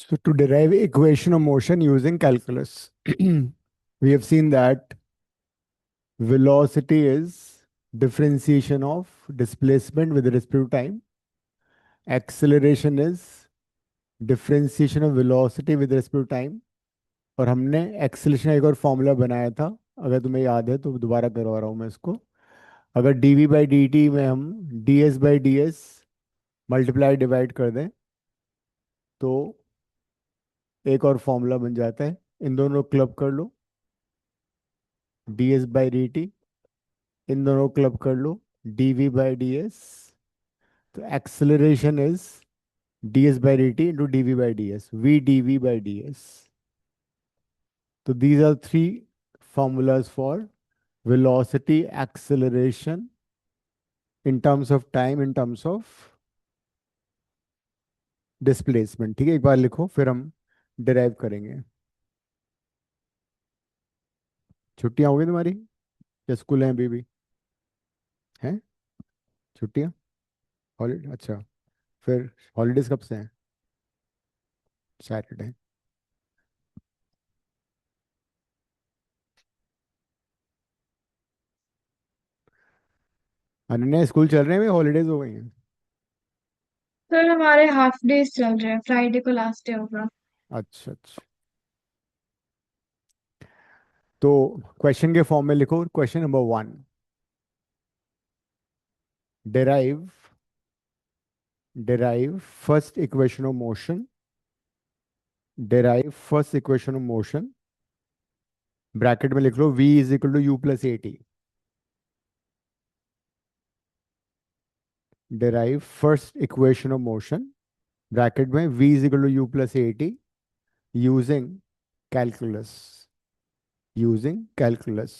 So to derive equation of motion using calculus, we have seen that velocity is differentiation of displacement with respect to time. Acceleration is differentiation of velocity with respect to time. और हमने acceleration का एक और formula बनाया था, अगर तुम्हें याद है तो दोबारा करवा रहा हूँ मैं इसको। अगर dv बाई डी टी में हम ds by D S multiply divide कर दें तो एक और फॉर्मूला बन जाता है। इन दोनों क्लब कर लो, ds बाई डी टी, इन दोनों क्लब कर लो, dv बाई डी एस। तो acceleration is ds by D T into dv by D S, v dv by D S. तो these are three formulas for velocity, acceleration in terms of time, in terms of displacement। ठीक है, एक बार लिखो फिर हम derive करेंगे। छुट्टियां हो गई तुम्हारी या स्कूल हैं अभी भी? हैं छुट्टियां? हॉलीडे, अच्छा। फिर हॉलीडेज कब से हैं? सैटरडे। अनन्या, स्कूल चल रहे हैं या हॉलीडेज हो गई हैं? सर हमारे हाफ डेज चल रहे हैं, फ्राइडे को लास्ट डे होगा। अच्छा अच्छा। तो क्वेश्चन के फॉर्म में लिखो। Question number one, derive derive first equation of motion, derive first equation of motion. Bracket में लिख लो v is equal to U plus A T. Derive first equation of motion, bracket में v is equal to U plus A T, using calculus, using calculus.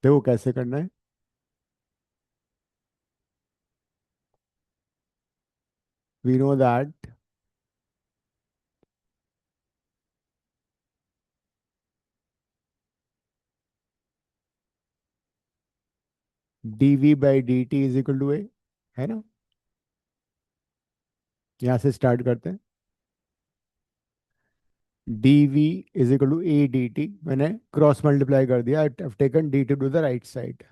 देखो कैसे करना है। We know that dv by D T is equal to A, है ना? यहां से start करते हैं। dv is equal to A D T, मैंने क्रॉस मल्टीप्लाई कर दिया, I have taken D T to the right side.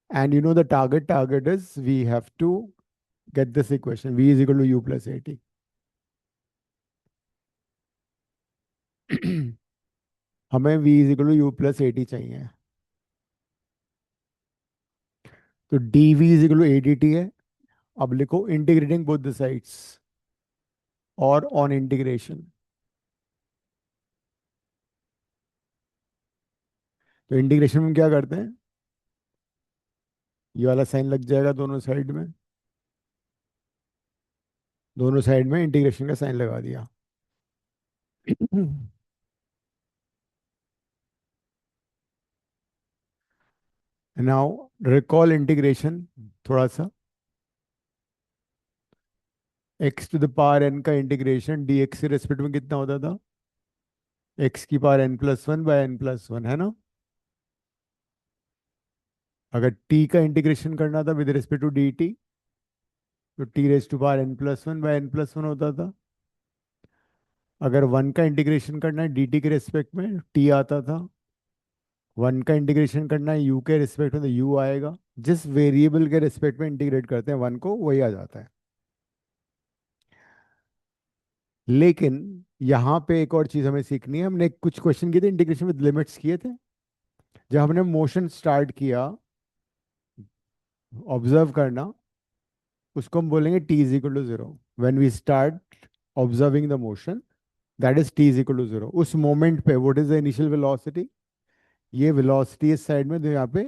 And you know the target is we have to get this equation v is equal to u plus at। हमें v is equal to u plus at चाहिए। तो dv is equal to adt है। अब लिखो integrating both the sides और on integration. तो integration में क्या करते हैं, ये वाला साइन लग जाएगा दोनों साइड में, दोनों साइड में इंटीग्रेशन का साइन लगा दिया। नाउ रिकॉल इंटीग्रेशन थोड़ा सा। x to the power n का इंटीग्रेशन dx के रेस्पेक्ट में कितना होता था? x की power n plus one by n plus one, है ना? अगर t का इंटीग्रेशन करना था विद रिस्पेक्ट टू dt तो t raise to power n plus one by n plus one होता था। अगर वन का इंटीग्रेशन करना है dt के रिस्पेक्ट में t आता था। वन का इंटीग्रेशन करना है u के रिस्पेक्ट में तो u आएगा। जिस वेरिएबल के रिस्पेक्ट में इंटीग्रेट करते हैं वन को वही आ जाता है। लेकिन यहाँ पे एक और चीज हमें सीखनी है। हमने कुछ क्वेश्चन किए थे इंटीग्रेशन विद लिमिट्स किए थे। जब हमने मोशन स्टार्ट किया ऑब्जर्व करना, उसको हम बोलेंगे t is equal to zero. When we start observing the motion, that is t is equal to zero. उस मोमेंट पे what is the initial velocity? ये वेलोसिटी इस साइड में, तो यहाँ पे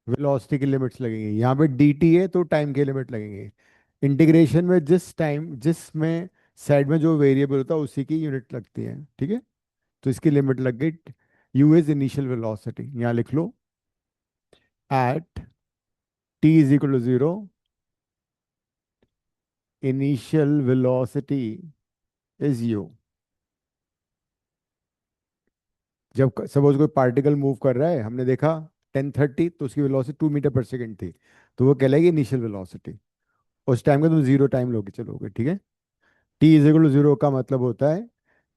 वेलोसिटी की लिमिट्स लगेंगी। यहाँ पे dt है तो टाइम के लिमिट लगेंगे। इंटीग्रेशन में जिस टाइम जिसमें साइड में जो वेरिएबल होता है उसी की यूनिट लगती है, ठीक है? तो इसकी लिमिट लग गई। u इज इनिशियल वेलोसिटी, यहाँ लिख लो at t is equal to zero, initial velocity is u। जब सपोज कोई पार्टिकल मूव कर रहा है, हमने देखा 1030, तो उसकी वेलोसिटी 2 मीटर पर सेकेंड थी, तो वो कहलाएगी इनिशियल वेलोसिटी। उस टाइम का तुम जीरो टाइम लोगे चलोगे, ठीक है। T is equal to zero का मतलब होता है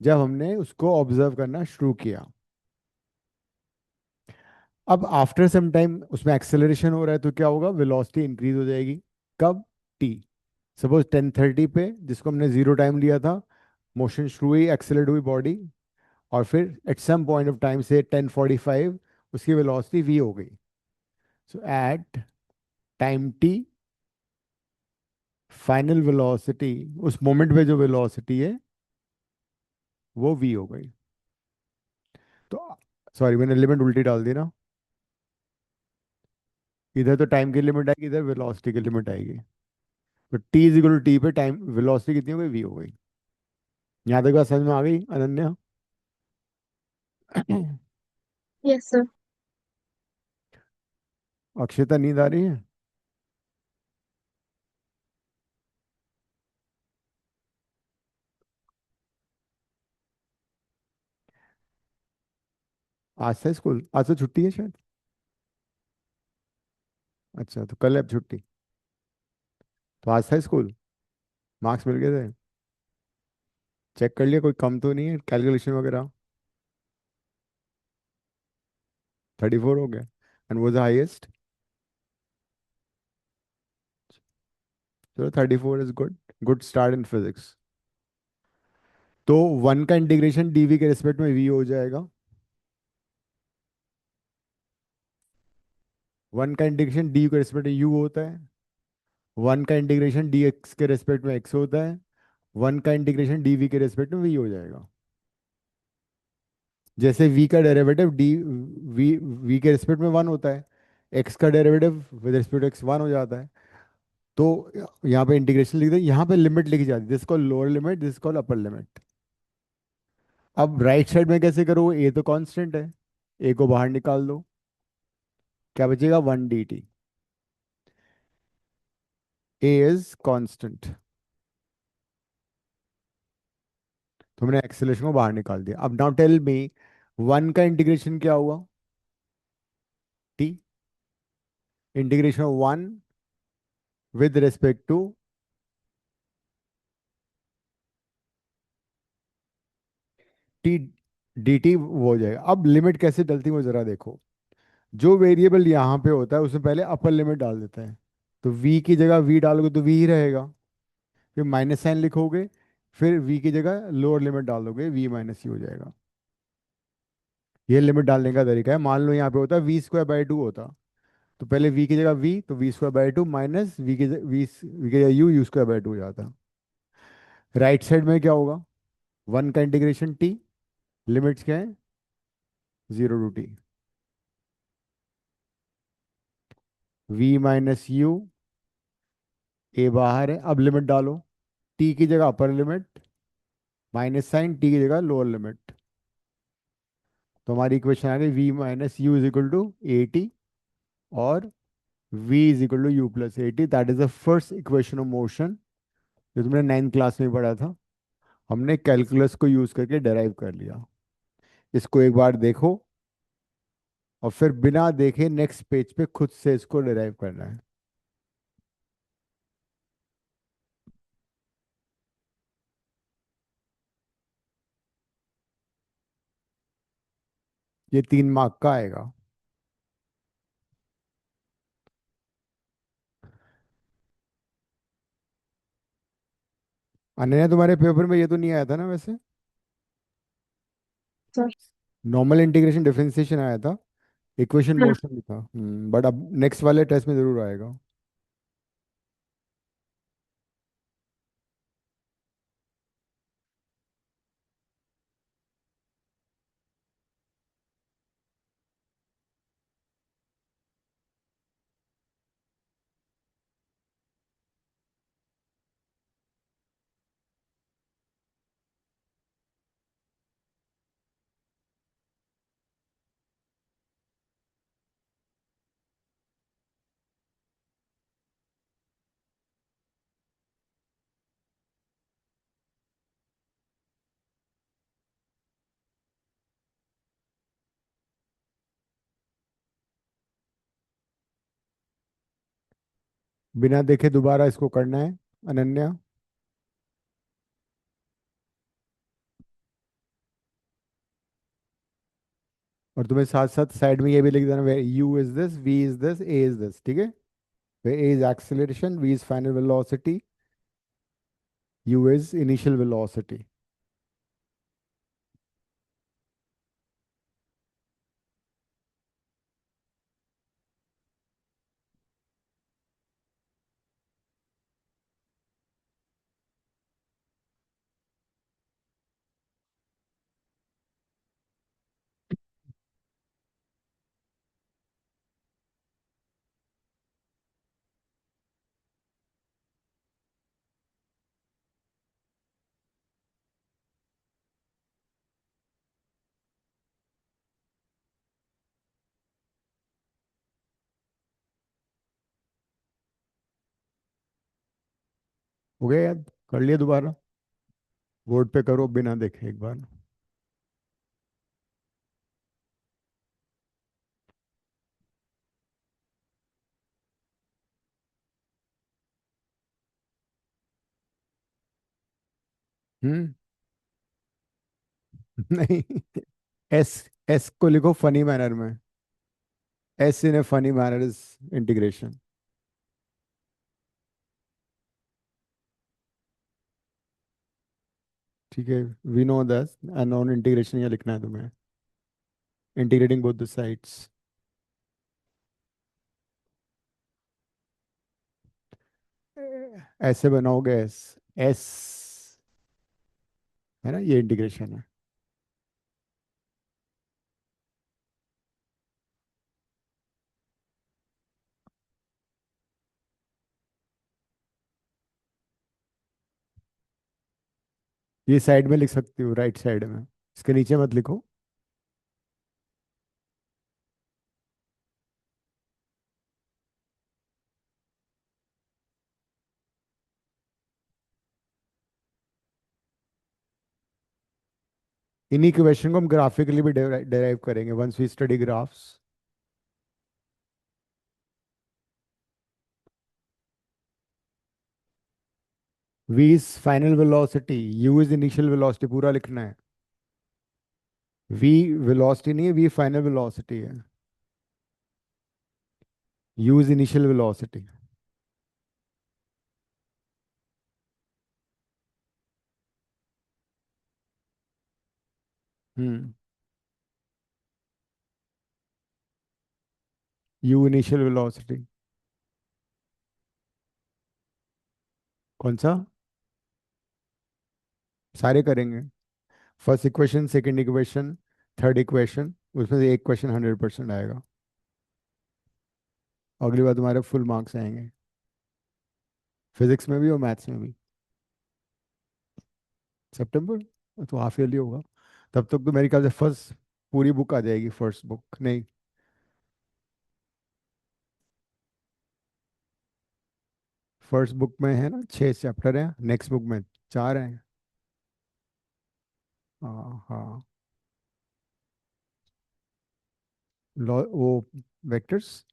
जब हमने उसको ऑब्जर्व करना शुरू किया। अब आफ्टर सम टाइम उसमें एक्सेलरेशन हो रहा है, तो क्या होगा, वेलोसिटी इंक्रीज हो जाएगी। कब? टी। सपोज 1030 पे, जिसको हमने जीरो टाइम लिया था, मोशन शुरू हुई, एक्सेलरेट हुई बॉडी, और फिर at some point of time से 1045 उसकी वेलोसिटी वी हो गई। So at time T, final velocity, उस मोमेंट पे जो वेलोसिटी है वो वी हो गई। तो सॉरी, मैंने लिमिट उल्टी डाल दी ना। इधर तो टाइम की लिमिट आएगी, इधर वेलोसिटी की लिमिट आएगी। तो T is equal to T पे टाइम वेलोसिटी कितनी हो गई, वी हो गई। यहाँ तक बात समझ में आ गई अनन्या? Yes sir. अक्षिता, नींद आ रही है? आज से स्कूल, आज से छुट्टी है शायद। अच्छा, तो कल है अब छुट्टी। तो आज था स्कूल, मार्क्स मिल गए थे? चेक कर लिया, कोई कम तो नहीं है कैलकुलेशन वगैरह? 34 हो गया, एंड वो द हाईएस्ट। चलो 34 is good, good start in physics. तो वन का इंटीग्रेशन डीवी के रिस्पेक्ट में वी हो जाएगा। वन का इंटीग्रेशन डी के रिस्पेक्ट में यू होता है। वन का इंटीग्रेशन डी एक्स के रिस्पेक्ट में एक्स होता है। वन का इंटीग्रेशन डी वी के रिस्पेक्ट में वी हो जाएगा। जैसे वी का डेरिवेटिव डी वी वी के रिस्पेक्ट में वन होता है, एक्स का derivative with respect x one हो जाता है। तो यहाँ पे इंटीग्रेशन लिख दे, यहाँ पे लिमिट लिखी जाती है, this call lower limit, this call upper limit. अब राइट साइड में कैसे करो, ए तो कांस्टेंट है, ए को बाहर निकाल दो, क्या बचेगा, 1 dt। ए इज कांस्टेंट, तो हमने एक्सेलेरेशन को बाहर निकाल दिया। अब नाउ टेल मी, वन का इंटीग्रेशन क्या हुआ, T. Integration of one with respect to T, D T वो हो जाएगा। अब लिमिट कैसे डलती है वो जरा देखो। जो वेरिएबल यहाँ पे होता है उसमें पहले अपर लिमिट डाल देता है, तो v की जगह v डालोगे तो v ही रहेगा। फिर माइनस साइन लिखोगे, फिर v की जगह लोअर लिमिट डाल दोगे, v माइनस ही हो जाएगा। ये लिमिट डालने का तरीका है। मान लो यहाँ पे होता v² बाई 2 होता, तो पहले v की जगह v, तो v² बाई 2 माइनस v की जगह u² बाई 2 हो जाता। राइट साइड में क्या होगा, वन का इंटीग्रेशन t, लिमिट्स क्या है, 0 to t, v minus U, A बाहर है, अब लिमिट डालो, t की जगह upper limit, minus sign, t की जगह लोअर लिमिट। तो हमारी इक्वेशन आ गई v minus U is equal to A T, और v is equal to U plus A T. That is the first equation of motion, जो तुमने 9th class में पढ़ा था। हमने कैलकुलस को यूज करके डेराइव कर लिया। इसको एक बार देखो, और फिर बिना देखे नेक्स्ट पेज पे खुद से इसको डेराइव करना है। ये 3 मार्क का आएगा। अनन्या, तुम्हारे पेपर में ये तो नहीं आया था ना वैसे? सर। नॉर्मल इंटीग्रेशन डिफरेंशिएशन आया था, इक्वेशन हाँ। मोशन भी था। बट अब नेक्स्ट वाले टेस्ट में जरूर आएगा। बिना देखे दोबारा इसको करना है अनन्या। और तुम्हें साथ साथ साइड में ये भी लिख देना, where U is this, V is this, A is this, ठीक है। Where A is acceleration, V is final velocity, U is initial velocity. हो गया याद? कर लिया दोबारा? बोर्ड पे करो बिना देखे एक बार। हम्म। नहीं, एस, एस को लिखो फनी मैनर में। S in a funny manner is integration. ठीक है, we know that. Unknown integration ये लिखना है तुम्हें, इंटीग्रेटिंग बोथ द साइड्स। ऐसे बनाओगे एस, एस, है ना, ये इंटीग्रेशन है। ये साइड में लिख सकती हो, राइट साइड में, इसके नीचे मत लिखो। इन्हीं क्वेश्चन को हम ग्राफिकली भी डेराइव करेंगे once we study graphs. v is final velocity, u is initial velocity, पूरा लिखना है। v वेलोसिटी नहीं है, v फाइनल वेलोसिटी है, u is initial velocity. Hmm. u initial velocity. कौन सा? सारे करेंगे। First equation, second equation, third equation, उसमें से एक क्वेश्चन 100% आएगा। अगली बार तुम्हारे फुल मार्क्स आएंगे, फिजिक्स में भी और मैथ्स में भी। सितंबर तो हाफ ईयरली होगा। तब तक तो मेरे ख्याल से फर्स्ट पूरी बुक आ जाएगी, फर्स्ट बुक नहीं, फर्स्ट बुक में है ना 6 चैप्टर हैं, नेक्स्ट बुक में 4 हैं। हाँ हाँ। लॉ वो, vectors,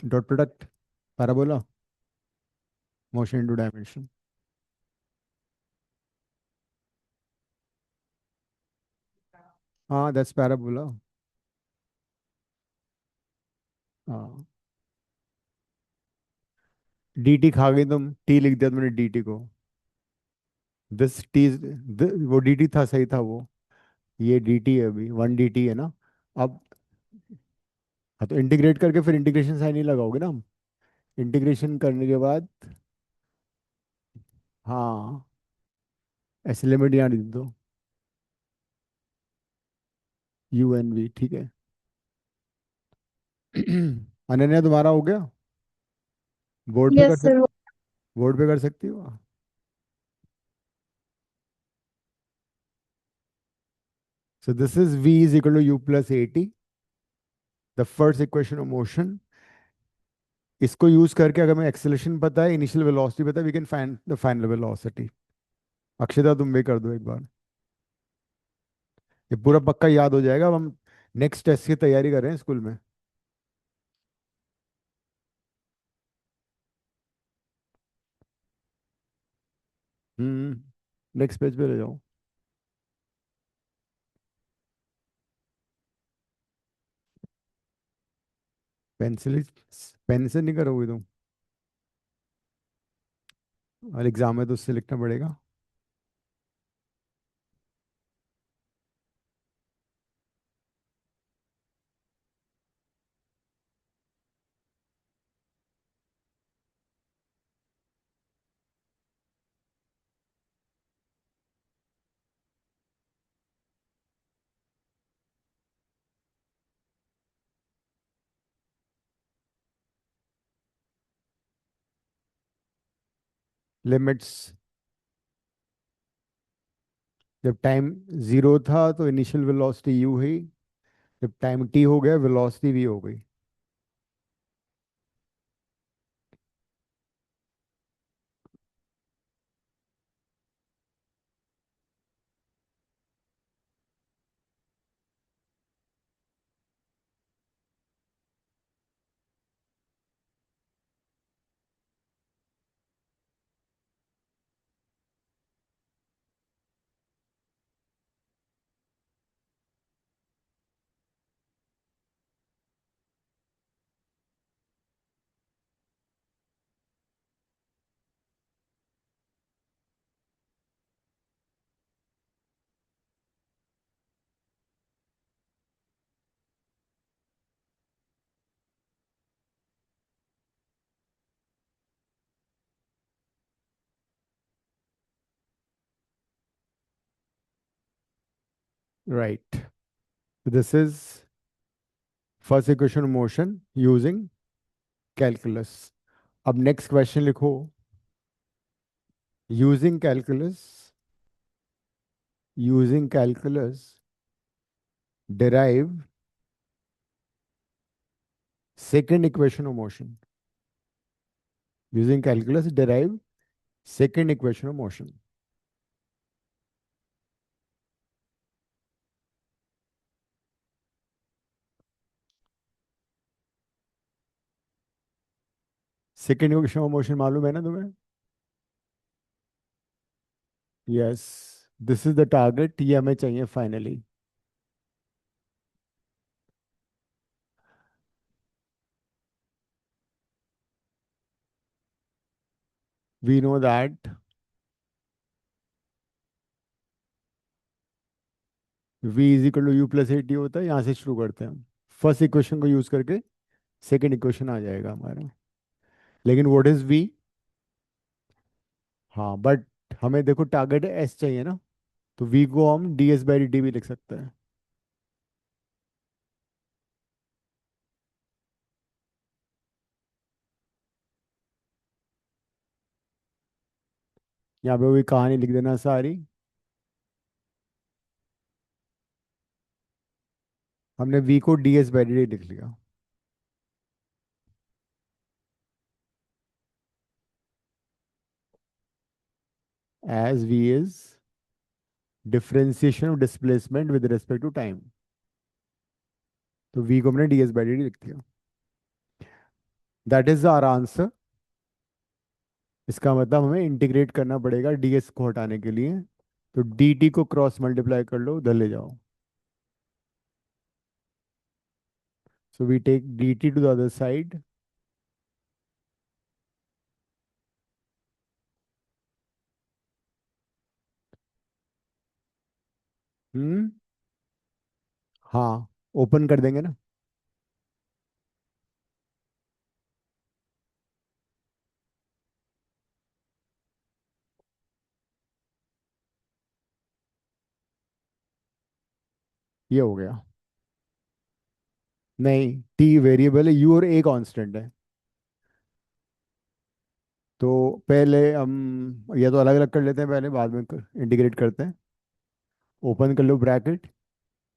dot product, parabola, motion into dimension. हाँ दैट्स पैराबोला। हाँ। डी टी खा गई तुम, टी लिख दिया तुमने डी टी को। दिस टी, वो डी टी था, सही था वो। ये डी टी है, अभी 1 dt है ना। अब, हाँ तो इंटीग्रेट करके फिर इंटीग्रेशन साइन ही लगाओगे ना हम। इंटीग्रेशन करने के बाद, हाँ, ऐसे लिमिट यहाँ लिख दो, यू एन वी, ठीक है। अनन्या तुम्हारा हो गया? बोर्ड पे कर यस सक, सर। बोर्ड पे कर सकती हो? So this is v is equal to U plus A T, the first equation of motion. इसको यूज करके अगर मैं एक्सेलेरेशन पता है, इनिशियल वेलोसिटी पता है, we can find the final velocity. Akshata तुम भी कर दो एक बार, ये पूरा पक्का याद हो जाएगा। अब हम नेक्स्ट टेस्ट की तैयारी कर रहे हैं स्कूल में। नेक्स्ट पेज पे ले जाओ। पेंसिल, पेन से नहीं करोगे तुम? और एग्जाम में तो उससे लिखना पड़ेगा। लिमिट्स, जब टाइम जीरो था तो इनिशियल वेलोसिटी यू हुई, जब टाइम टी हो गया वेलोसिटी वी हो गई। Right, this is first equation of motion using calculus. अब नेक्स्ट क्वेश्चन लिखो। Using calculus, using calculus derive second equation of motion, using calculus derive second equation of motion। Second equation of motion मालूम है ना तुम्हें? Yes, this is the target, ये हमें चाहिए finally. We know that v is equal to U plus A T होता है। यहाँ से शुरू करते हैं हम, फर्स्ट इक्वेशन को यूज करके सेकेंड इक्वेशन आ जाएगा हमारा। लेकिन व्हाट इज v? हाँ बट हमें देखो टारगेट s चाहिए ना, तो v को हम डी एस बाई डी भी लिख सकते हैं। यहाँ पे वही कहानी लिख देना सारी। हमने v को डी एस बाई डी लिख लिया। as v is differentiation of displacement with respect to time, तो v को हमने ds by dt लिख दिया। That is our answer. इसका मतलब हमें इंटीग्रेट करना पड़ेगा ds को हटाने के लिए, तो dt को क्रॉस मल्टीप्लाई कर लो, उधर ले जाओ। So we take dt to the other side. Hmm, हाँ, ओपन कर देंगे ना। ये हो गया। नहीं, t वेरिएबल है, u और a कांस्टेंट है। तो पहले हम या तो अलग अलग कर लेते हैं, पहले बाद में इंटीग्रेट करते हैं। ओपन कर लो bracket,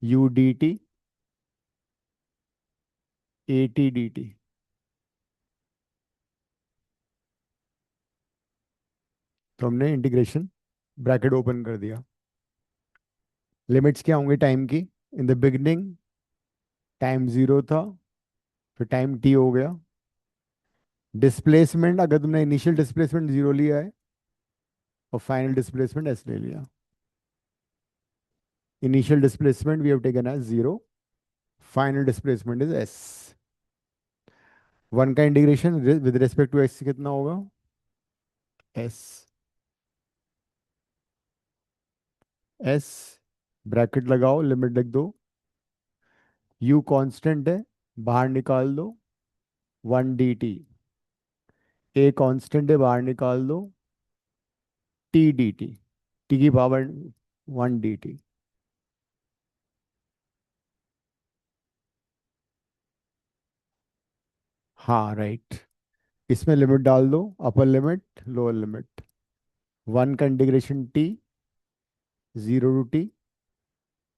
u dt a t dt। तो हमने इंटीग्रेशन ब्रैकेट ओपन कर दिया। लिमिट्स क्या होंगे टाइम की? In the beginning time zero था, फिर टाइम टी हो गया। डिस्प्लेसमेंट, अगर तुमने इनिशियल डिस्प्लेसमेंट जीरो लिया है और फाइनल डिस्प्लेसमेंट एस ले लिया. Initial displacement we have taken as 0. Final displacement is S. One का integration with respect to X कितना होगा? एस. एस ब्रैकेट लगाओ, लिमिट लिख दो. यू कांस्टेंट है, बाहर निकाल दो. 1 dt. ए कांस्टेंट है, बाहर निकाल दो. T dt. टी की पावर 1 dt. हाँ राइट. इसमें लिमिट डाल दो, upper limit lower limit. One का इंटीग्रेशन टी, 0 to t.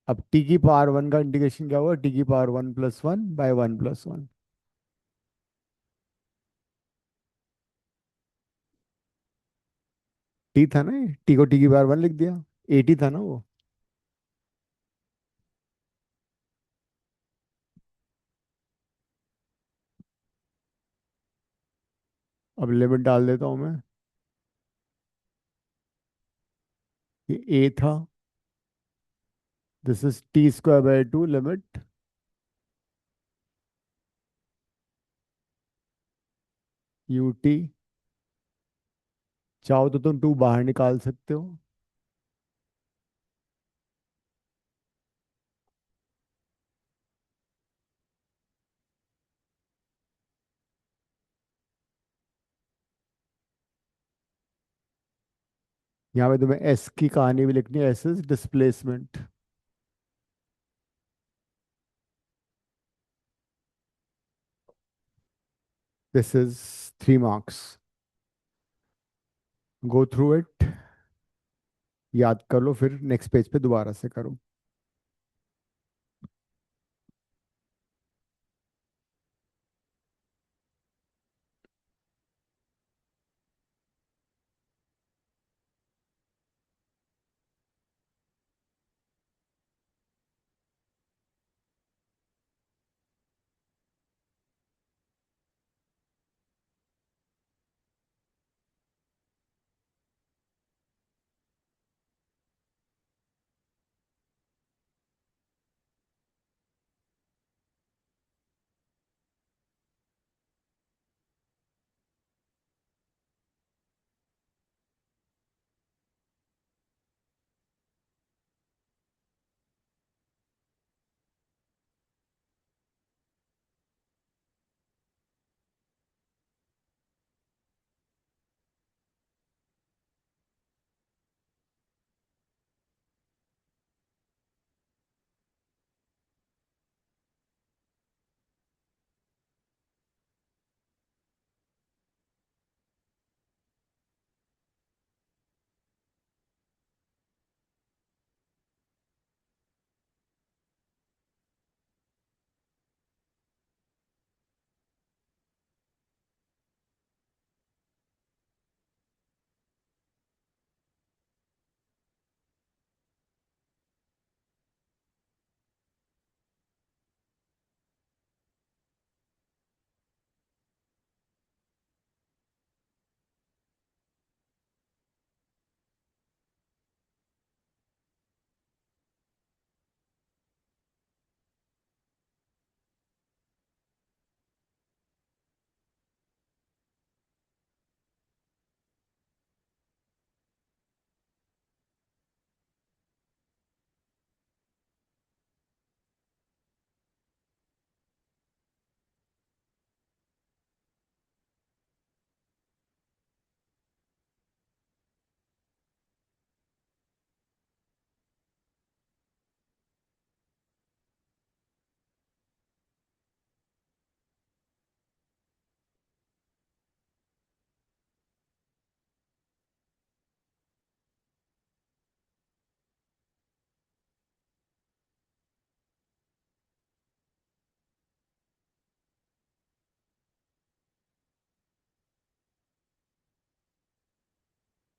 अब टी की पावर वन का इंटीग्रेशन क्या हुआ? टी की पावर 1 + 1/1 + 1. टी था ना, टी को टी की पावर 1 लिख दिया. ए टी था ना वो. अब लिमिट डाल देता हूँ मैं. ये ए था. This is t² / 2 limit U T. चाहो तो तुम 2 बाहर निकाल सकते हो. यहाँ पे तुम्हें एस की कहानी भी लिखनी है. S is displacement. This is 3 marks. Go through it, याद कर लो, फिर नेक्स्ट पेज पे दोबारा से करो.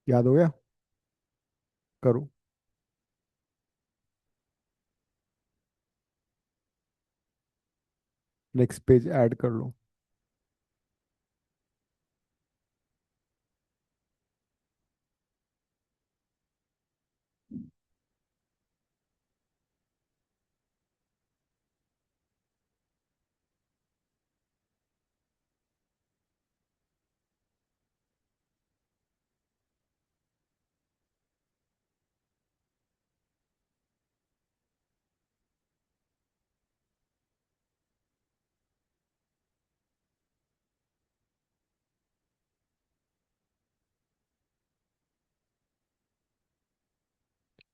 याद हो गया? करो. नेक्स्ट पेज ऐड कर लो.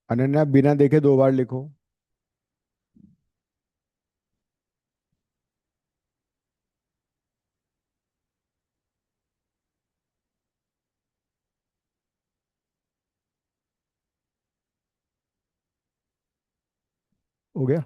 अनन्या बिना देखे 2 बार लिखो। हो गया।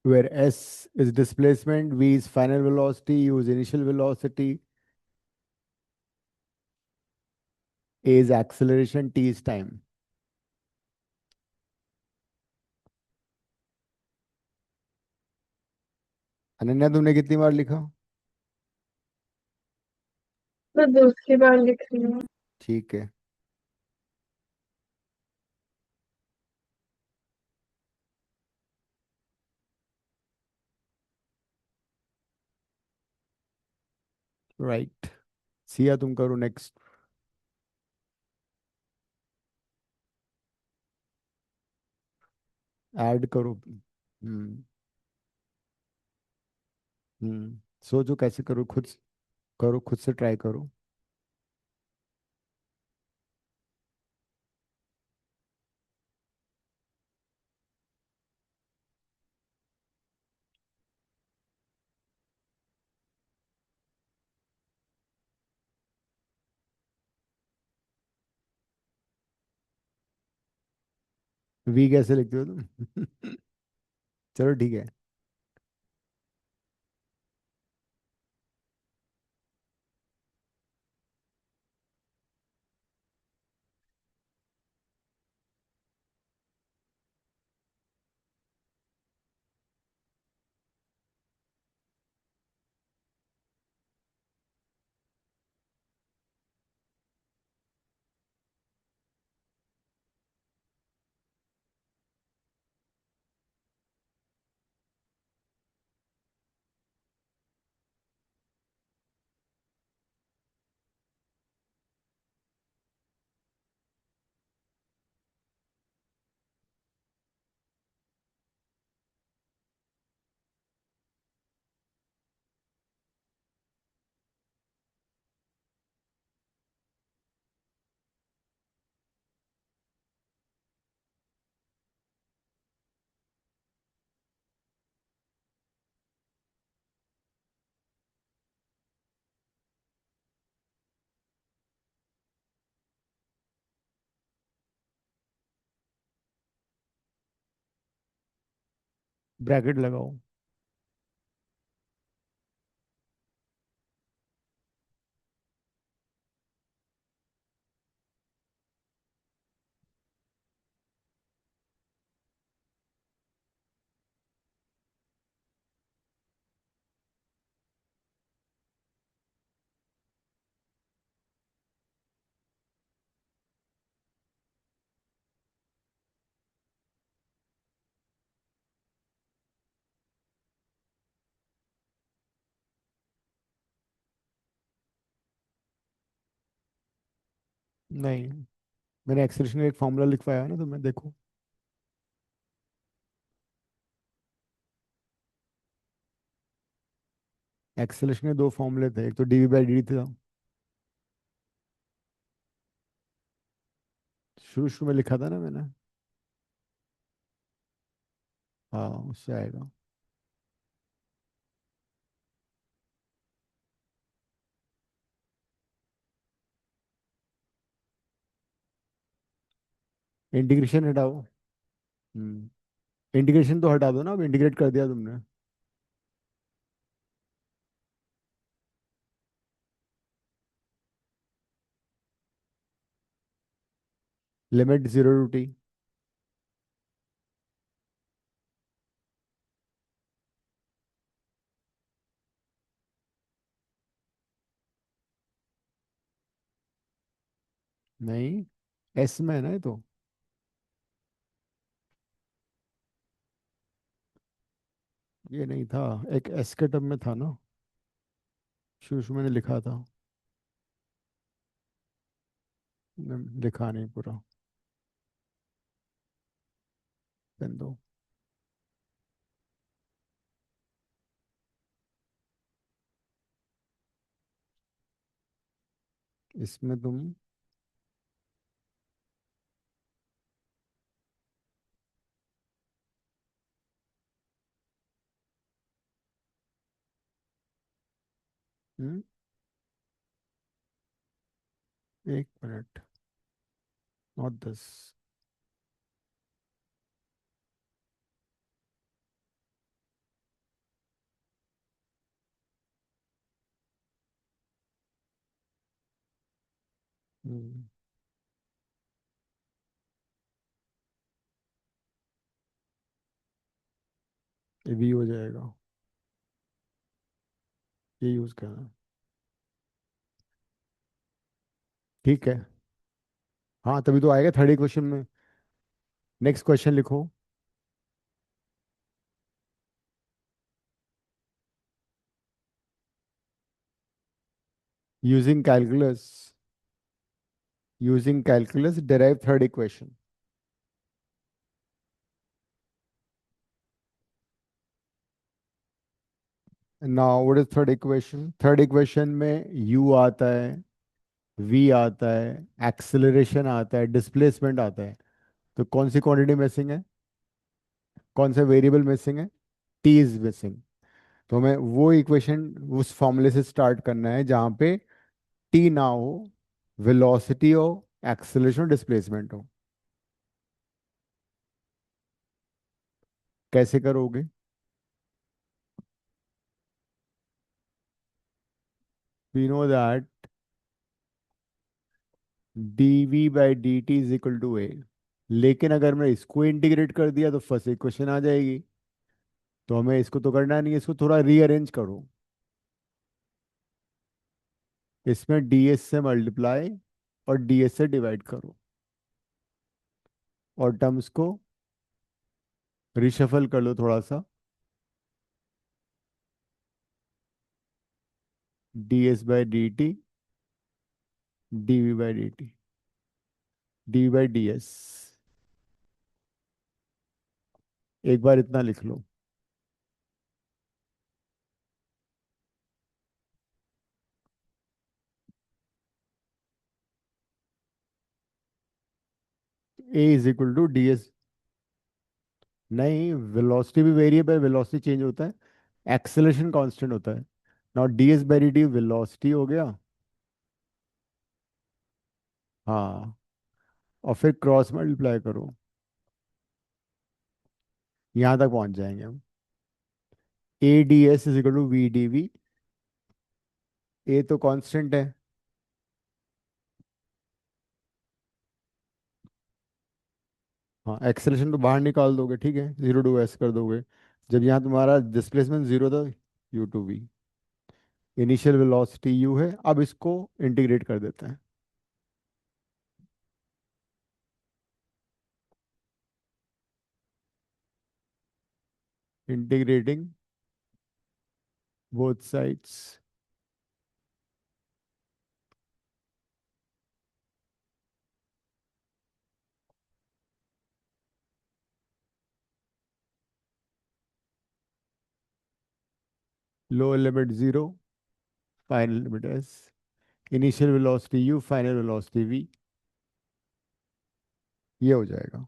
Where S is displacement, V is final velocity, U is initial velocity, A is acceleration, T is time. Ananya तुमने कितनी बार लिखा? मैं दूसरी बार लिख रही हूँ। ठीक है। राइट। सिया तुम करो नेक्स्ट। ऐड करो। सोचो कैसे करो, खुद करो, खुद से ट्राई करो। वी कैसे लिखते हो तुम? चलो ठीक है। ब्रैकेट लगाओ। नहीं, मैंने एक्सप्रेशन का एक फॉर्मूला लिखवाया है ना, तो मैं देखो। एक्सेलेरेशन के 2 फॉर्मूले थे, एक तो डीवी बाई डी था। शुरू शुरू में लिखा था ना मैंने। हाँ, उससे आएगा। इंटीग्रेशन हटाओ। इंटीग्रेशन तो हटा दो ना, अब इंटीग्रेट कर दिया तुमने। Limit zero to T. नहीं, एस में है ना ये तो। ये नहीं था, एक एस के टर्म में था ना, शुरू शुरू मैंने लिखा था। लिखा नहीं पूरा। पेन दो। इसमें तुम हम्म, 1 मिनट, और 10। हम्म, ये भी हो जाएगा। ये यूज करना। ठीक है। हाँ, तभी तो आएगा थर्ड इक्वेशन में। नेक्स्ट क्वेश्चन लिखो। Using calculus, using calculus derive third equation. Now what is third equation? Third equation में u आता है, v आता है, एक्सेलरेशन आता है, डिस्प्लेसमेंट आता है। तो कौन सी क्वांटिटी मिसिंग है? कौन सा वेरिएबल मिसिंग है? t is missing. तो हमें वो इक्वेशन उस फॉर्मूले से स्टार्ट करना है जहां पे t ना हो, वेलोसिटी हो, एक्सेलरेशन डिस्प्लेसमेंट हो। कैसे करोगे? We know that dv/dt is equal to a। लेकिन अगर मैं इसको इंटीग्रेट कर दिया तो फर्स्ट इक्वेशन आ जाएगी। तो हमें इसको तो करना नहीं है, इसको थोड़ा रीअरेंज करो। इसमें ds से मल्टीप्लाई और ds से डिवाइड करो, और टर्म्स को रिशफल कर लो थोड़ा सा। ds/dt, dv/dt, dv/ds। एक बार इतना लिख लो। a is equal to ds। नहीं, वेलोसिटी भी वेरिएबल, वेलोसिटी चेंज होता है, एक्सेलरेशन कांस्टेंट होता है। नॉट ds/dt, वेलोसिटी हो गया। हाँ, और फिर क्रॉस मल्टीप्लाई करो। यहाँ तक पहुंच जाएंगे हम। A D S is equal to V D V. A तो कांस्टेंट है। हाँ, एक्सेलरेशन तो बाहर निकाल दोगे, ठीक है, 0 to s कर दोगे। जब यहाँ तुम्हारा डिस्प्लेसमेंट जीरो था, u/v। इनिशियल वेलोसिटी u है, अब इसको इंटीग्रेट कर देते हैं। Integrating both sides. Lower limit 0, final limit s। Initial velocity u, final velocity v। ये हो जाएगा।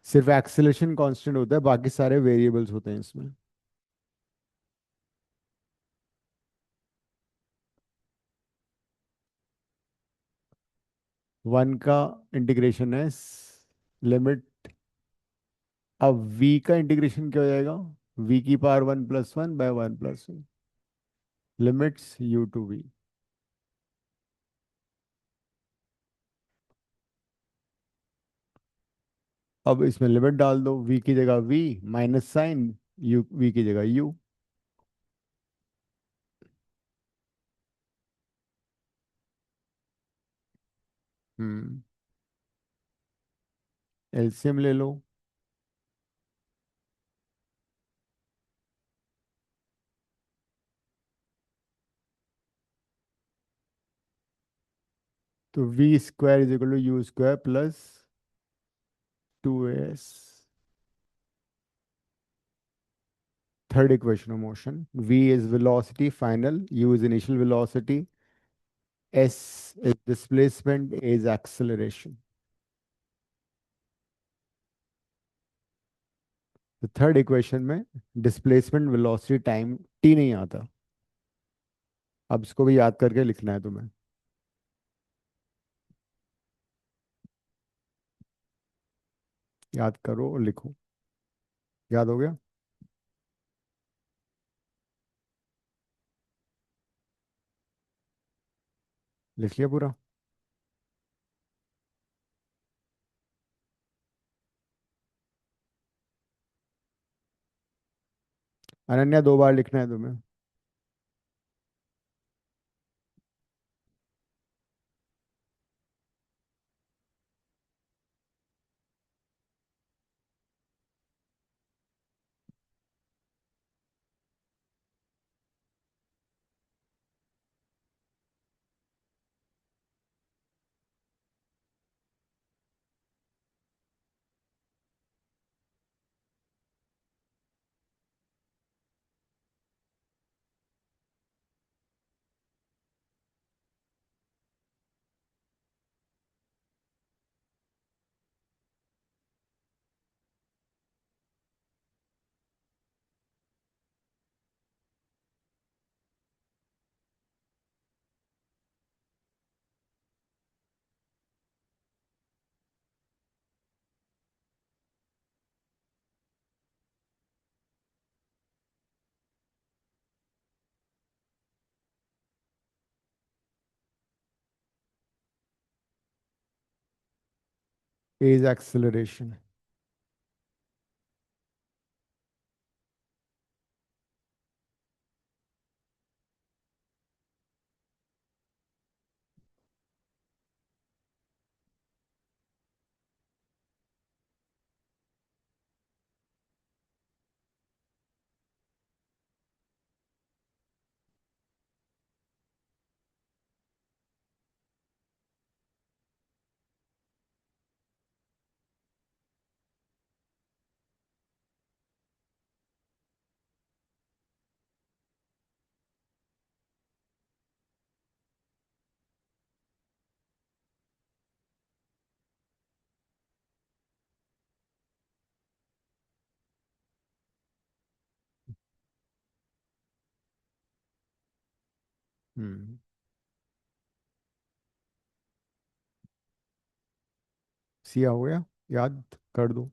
सिर्फ एक्सेलरेशन कांस्टेंट होता है, बाकी सारे वेरिएबल्स होते हैं इसमें। वन का इंटीग्रेशन है लिमिट। अब v का इंटीग्रेशन क्या हो जाएगा? v की power 1 + 1/1 + 1 limits u to v। अब इसमें लिमिट डाल दो, v की जगह v, minus sign, u v की जगह u। हम्म। एलसीएम ले लो। तो v² = u² + 2as। Third equation of motion, v is velocity final, u is initial velocity, s is displacement, a is acceleration। तो थर्ड इक्वेशन में displacement, velocity, time t नहीं आता। अब इसको भी याद करके लिखना है तुम्हें। याद करो और लिखो। याद हो गया? लिख लिया पूरा? अनन्या, 2 बार लिखना है तुम्हें। A is acceleration। हम्म। सी हो गया? याद कर दो।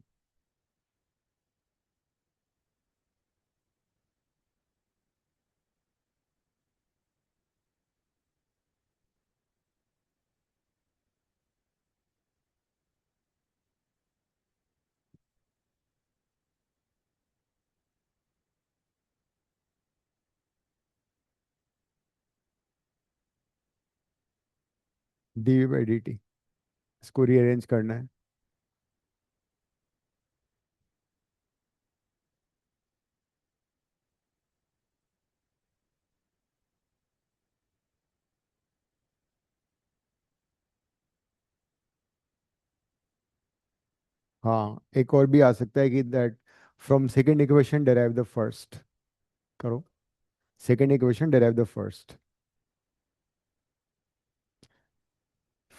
dv/dt, इसको रीअरेंज करना है। हाँ, एक और भी आ सकता है कि that from second equation derive the first. करो। Second equation derive the first,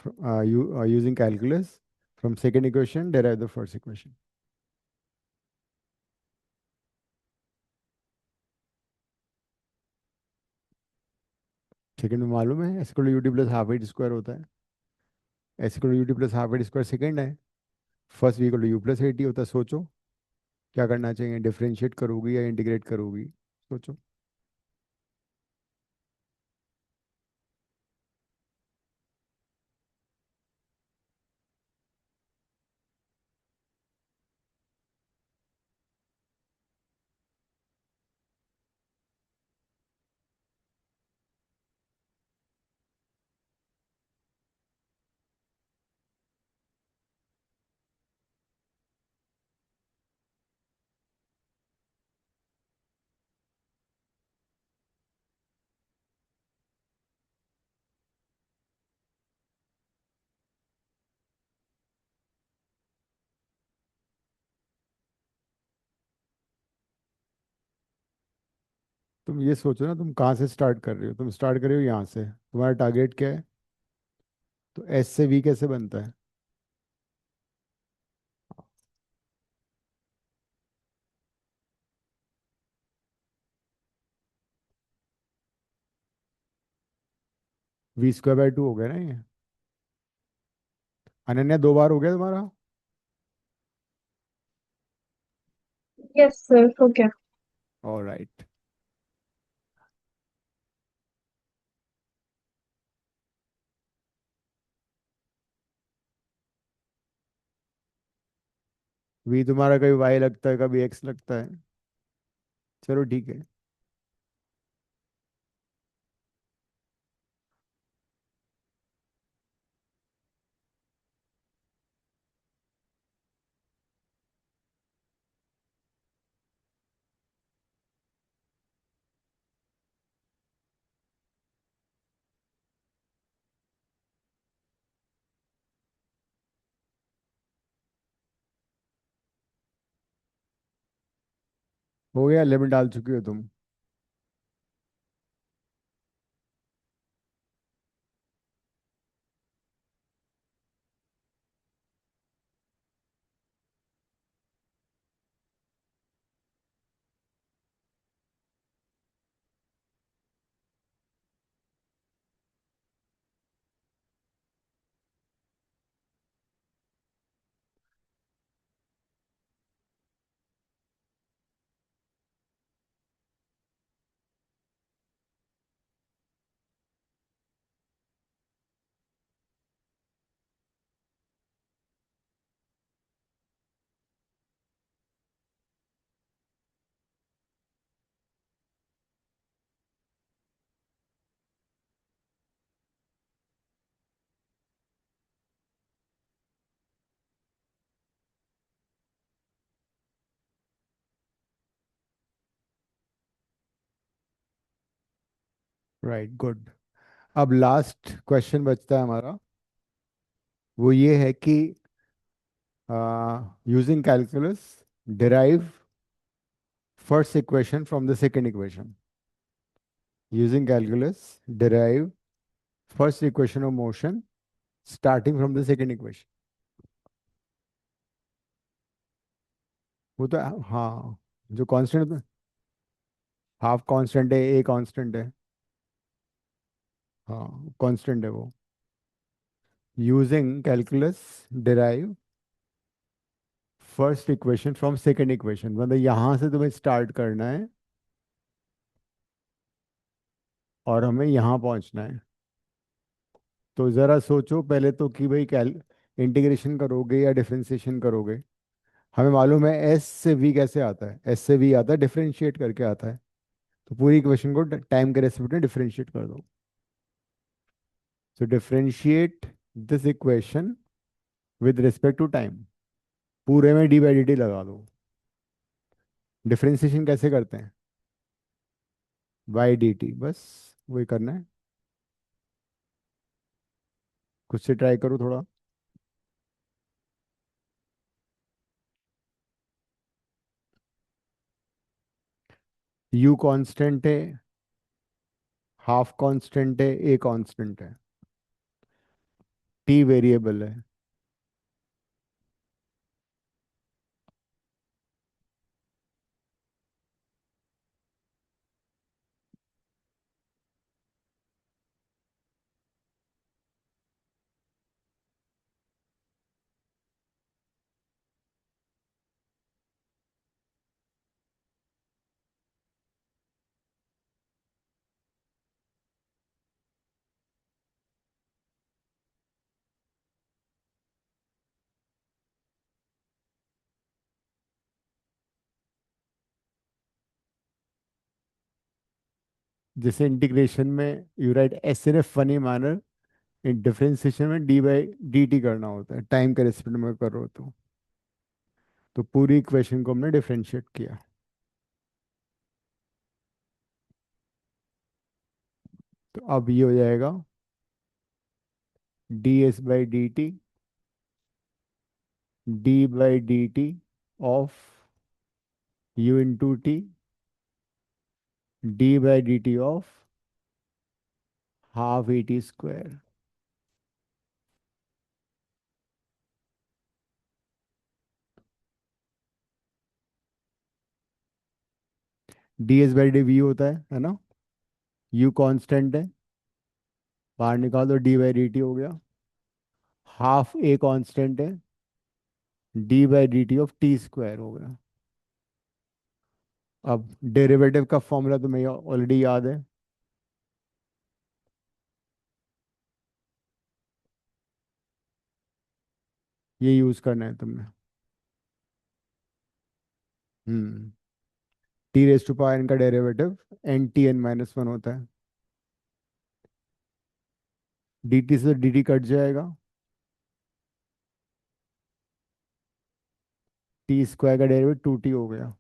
using calculus, from second equation derive the first equation। Second में मालूम है, s = ut + ½ h² होता है। S equal U T plus half at square second है, first V equal to U plus A T होता है। सोचो क्या करना चाहिए, डिफरेंशिएट करोगी या इंटीग्रेट करोगी, सोचो। तुम ये सोचो ना, तुम कहाँ से स्टार्ट कर रहे हो, तुम स्टार्ट कर रहे हो यहाँ से, तुम्हारा टारगेट क्या है, तो एस से वी कैसे बनता है। वी स्क्वायर बाय टू हो गया ना ये। अनन्या, दो बार हो गया तुम्हारा। यस सर, हो गया। ऑलराइट। वी तुम्हारा कभी वाई लगता है, कभी एक्स लगता है। चलो ठीक है। हो गया, लिमिट डाल चुकी हो तुम। Right, good. अब लास्ट क्वेश्चन बचता है हमारा, वो ये है कि using calculus derive first equation from the second equation. Using calculus derive first equation of motion starting from the second equation. वो तो हाँ, जो कांस्टेंट, हाफ कांस्टेंट है, ए कांस्टेंट है। हाँ, कांस्टेंट है वो। Using calculus derive first equation from second equation, मतलब यहाँ से तुम्हें स्टार्ट करना है और हमें यहाँ पहुँचना है। तो ज़रा सोचो पहले तो कि भाई कैल इंटीग्रेशन करोगे या डिफरेंशिएशन करोगे। हमें मालूम है एस से वी कैसे आता है, एस से वी आता है डिफरेंशिएट करके आता है। तो पूरी इक्वेशन को टाइम के रेस्पेक्ट में डिफरेंशिएट कर दो। So differentiate this equation with respect to time, पूरे में डी बाई डी टी लगा दो। डिफरेंशिएशन कैसे करते हैं, बाई डी टी, बस वही करना है। खुद से ट्राई करो थोड़ा। यू कांस्टेंट है, हाफ कांस्टेंट है, ए कांस्टेंट है, टी वेरिएबल है। जैसे इंटीग्रेशन में you right S in a funny manner, in differentiation में डी बाई डी टी करना होता है, टाइम के रेस्पेक्ट में करो तो पूरी इक्वेशन को हमने डिफरेंशिएट किया। तो अब ये हो जाएगा D S by D T, D by D T of U into T, D by D T of half A T square. D S by D V होता है ना, यू कांस्टेंट है, बाहर निकाल दो, डी बाई डी टी हो गया, half a constant है, D by D T of T square हो गया। अब डेरिवेटिव का फॉर्मूला तुम्हें ऑलरेडी याद है, ये यूज करना है तुमने। Hmm T raise to power N का derivative N T N minus one होता है, डी टी से डी टी कट जाएगा, टी स्क्वायर का डेरिवेटिव टू टी हो गया,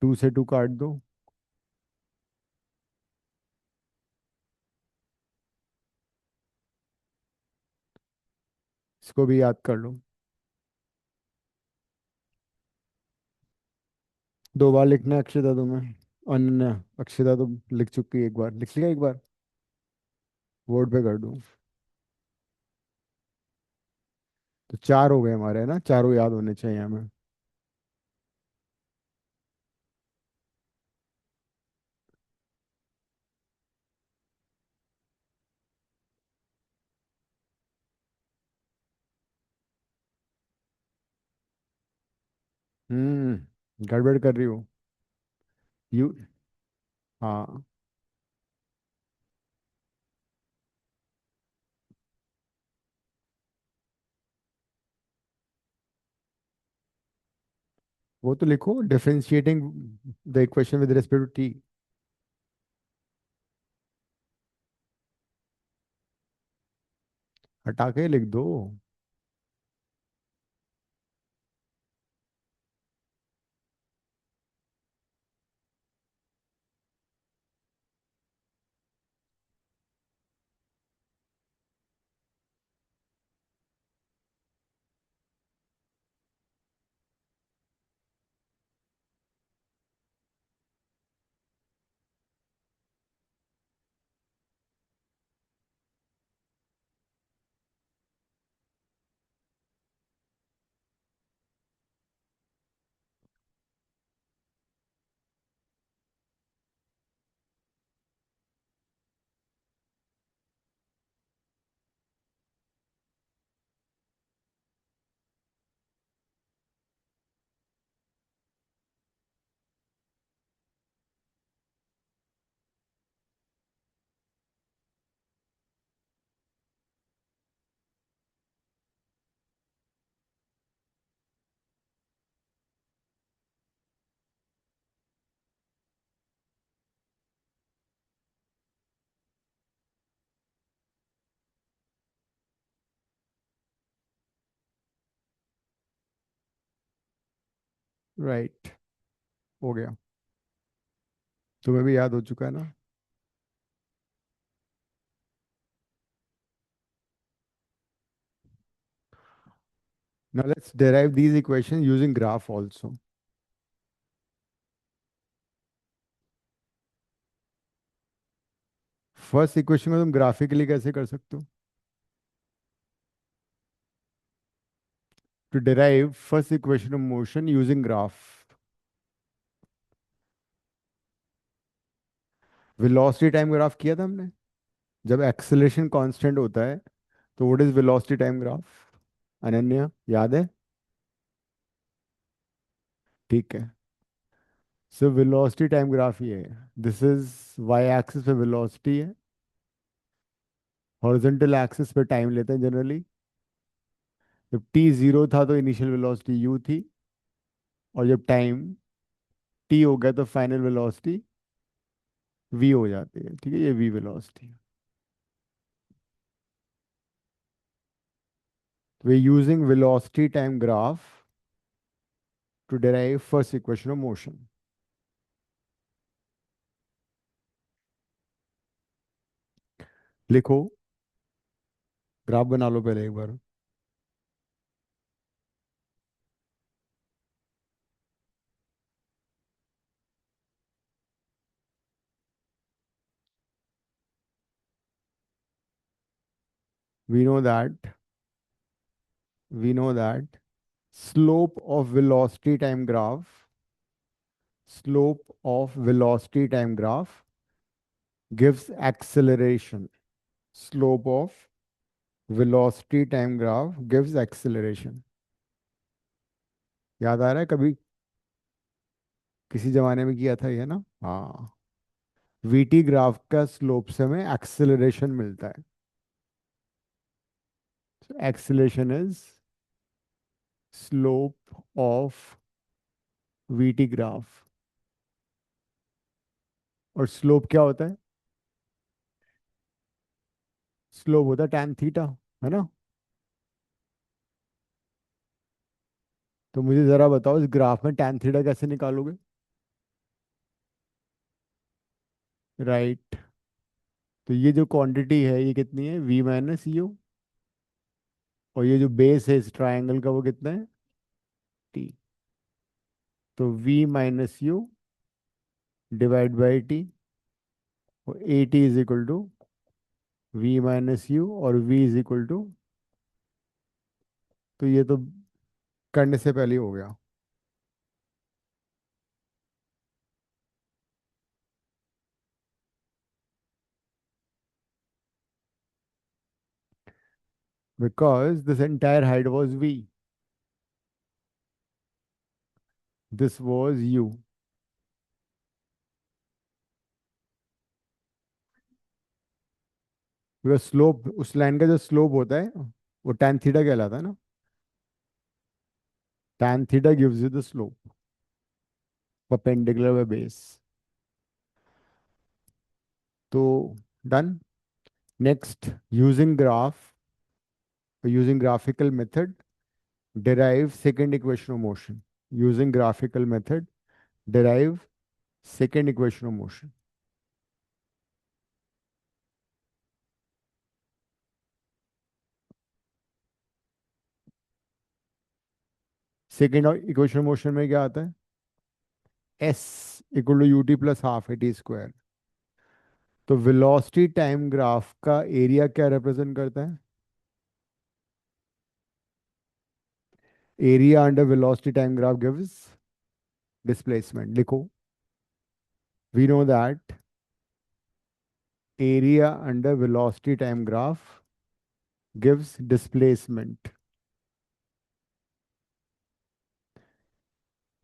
टू से टू काट दो, इसको भी याद कर लो। दो बार लिखना है अक्षता तुम्हें, अनन्या। अक्षता तो लिख चुकी है एक बार, लिख लिया एक बार, बोर्ड पे कर दूं। तो चार हो गए हमारे, है ना, चारों याद होने चाहिए हमें। गड़बड़ कर रही हो यू। हाँ, वो तो लिखो, differentiating the equation with respect to T. हटा के लिख दो। राइट, हो गया। तुम्हें भी याद हो चुका है ना। Now let's derive these equations using graph also. First equation को तुम ग्राफिकली कैसे कर सकते हो? To derive first equation of motion using graph, velocity time graph किया था हमने। जब एक्सेलरेशन कांस्टेंट होता है तो what is velocity time graph? Ananya, याद है? ठीक है, सो वेलोसिटी टाइम ग्राफ ये है, दिस इज वाई एक्सिस पे वेलोसिटी है, हॉरिजॉन्टल एक्सिस पे टाइम लेते हैं जनरली। जब टी जीरो था तो इनिशियल वेलोसिटी यू थी, और जब टाइम टी हो गया तो फाइनल वेलोसिटी वी हो जाती है, ठीक है, ये V velocity. We using velocity time graph to derive first equation of motion. लिखो, ग्राफ बना लो पहले एक बार। we know that we know that slope of velocity time graph gives acceleration. Slope of velocity time graph gives acceleration। याद आ रहा है, कभी किसी जमाने में किया था ये ना? हाँ। वीटी ग्राफ का स्लोप से हमें एक्सेलरेशन मिलता है। Acceleration is slope of VT graph. और स्लोप क्या होता है? स्लोप होता है tan थीटा, है ना? तो मुझे जरा बताओ, इस ग्राफ में tan थीटा कैसे निकालोगे? राइट। तो ये जो क्वांटिटी है ये कितनी है? v minus U. और ये जो बेस है इस ट्रायंगल का वो कितना है? t। तो v minus U divide by T. और A T is equal to v minus U और v इज इक्वल टू, तो ये तो करने से पहले ही हो गया। Because this entire height was v, this was u। Because slope, उस लाइन का जो स्लोप होता है वो tan थीटा कहलाता है ना। tan theta gives you the slope perpendicular by base। तो done. Next, using graph, using graphical method derive second equation of motion। using graphical method derive second equation of motion। Second equation of motion में क्या आता है? s equal to U T plus half A T square. तो velocity time graph का area क्या represent करता है? Area under velocity time graph gives displacement. लिखो, we know that area under velocity time graph gives displacement.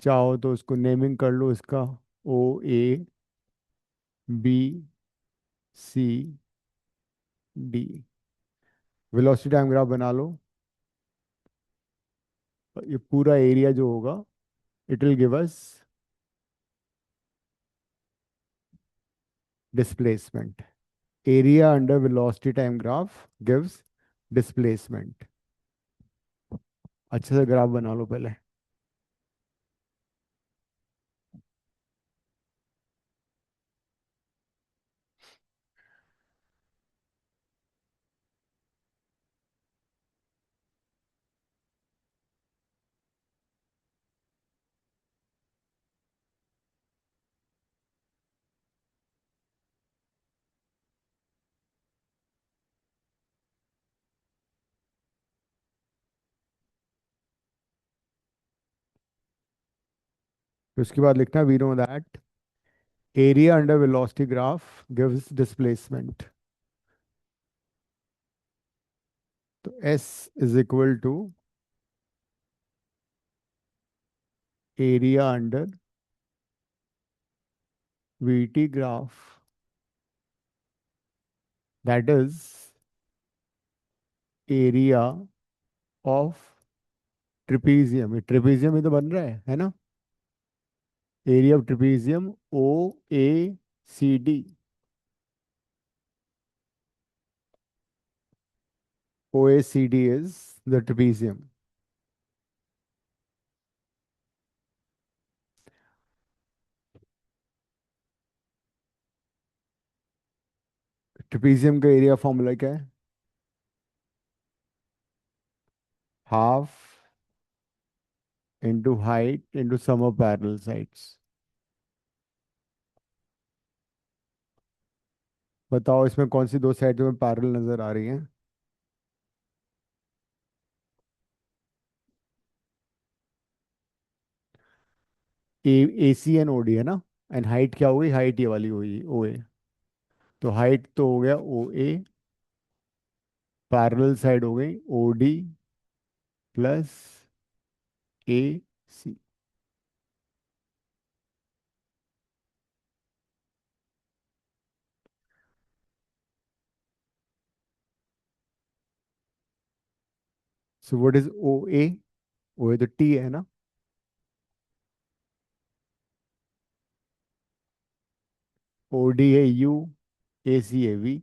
चाहो तो उसको naming कर लो, इसका O A B C D. Velocity time graph बना लो। ये पूरा एरिया जो होगा it will give us displacement. Area under velocity time graph gives displacement. अच्छे से ग्राफ बना लो पहले। फिर उसके बाद लिखना, we know that area under velocity graph gives displacement. तो S is equal to area under VT graph, that is area of trapezium. ये ट्रिपीजियम ही तो बन रहा है ना? Area of trapezium O A C D. O A C D is the trapezium. Trapezium का area formula क्या है? Half into height into sum of parallel sides. बताओ इसमें कौन सी दो साइड तुम्हें पैरेलल नजर आ रही हैं? ए ए सी एन ओ डी है ना। एंड हाइट क्या होगी? हाइट ये वाली हुई ओ ए। तो हाइट तो हो गया ओ ए, पैरेलल साइड हो गई O D plus A C. So what is O A? O A तो टी है ना। ओ डी है यू, ए सी है V.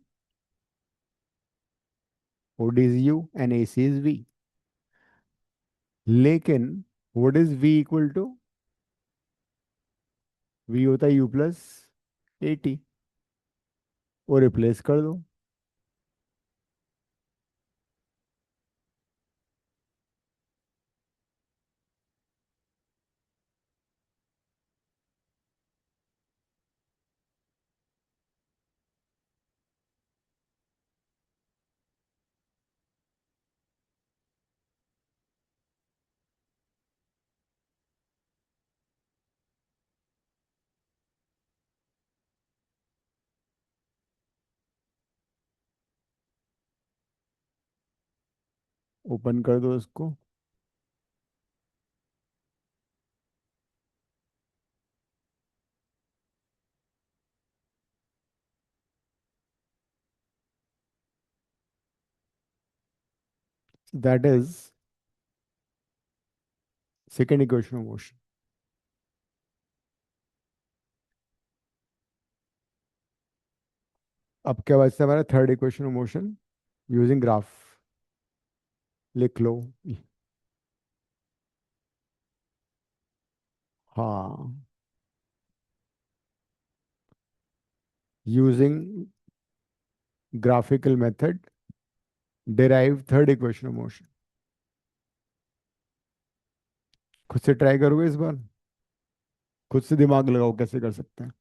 O D is U and A C is V. लेकिन what is V equal to? V होता है U plus A T. और replace कर दो। ओपन कर दो इसको। That is second equation of motion. अब क्या बचता है हमारा? Third equation of motion using graph. लिख लो। हाँ, using graphical method derive third equation of motion. खुद से ट्राई करोगे इस बार? खुद से दिमाग लगाओ कैसे कर सकते हैं।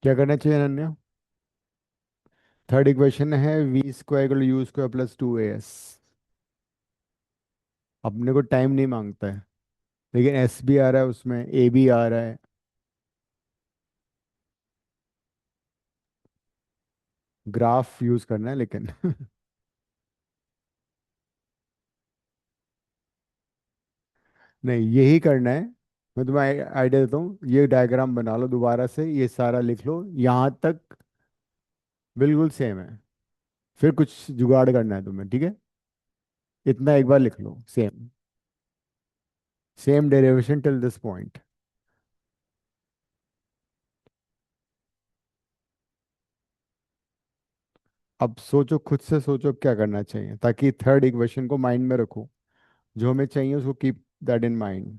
क्या करना चाहिए अनन्या? थर्ड इक्वेशन है V square U square plus two A S. अपने को टाइम नहीं मांगता है, लेकिन एस भी आ रहा है उसमें, ए भी आ रहा है। ग्राफ यूज करना है लेकिन नहीं, यही करना है। मैं तुम्हें आइडिया देता हूँ, ये डायग्राम बना लो दोबारा से, ये सारा लिख लो यहाँ तक। बिल्कुल सेम है। फिर कुछ जुगाड़ करना है तुम्हें, ठीक है? इतना एक बार लिख लो, same same derivation till this point. अब सोचो, खुद से सोचो क्या करना चाहिए ताकि थर्ड इक्वेशन को माइंड में रखो। जो हमें चाहिए उसको keep that in mind.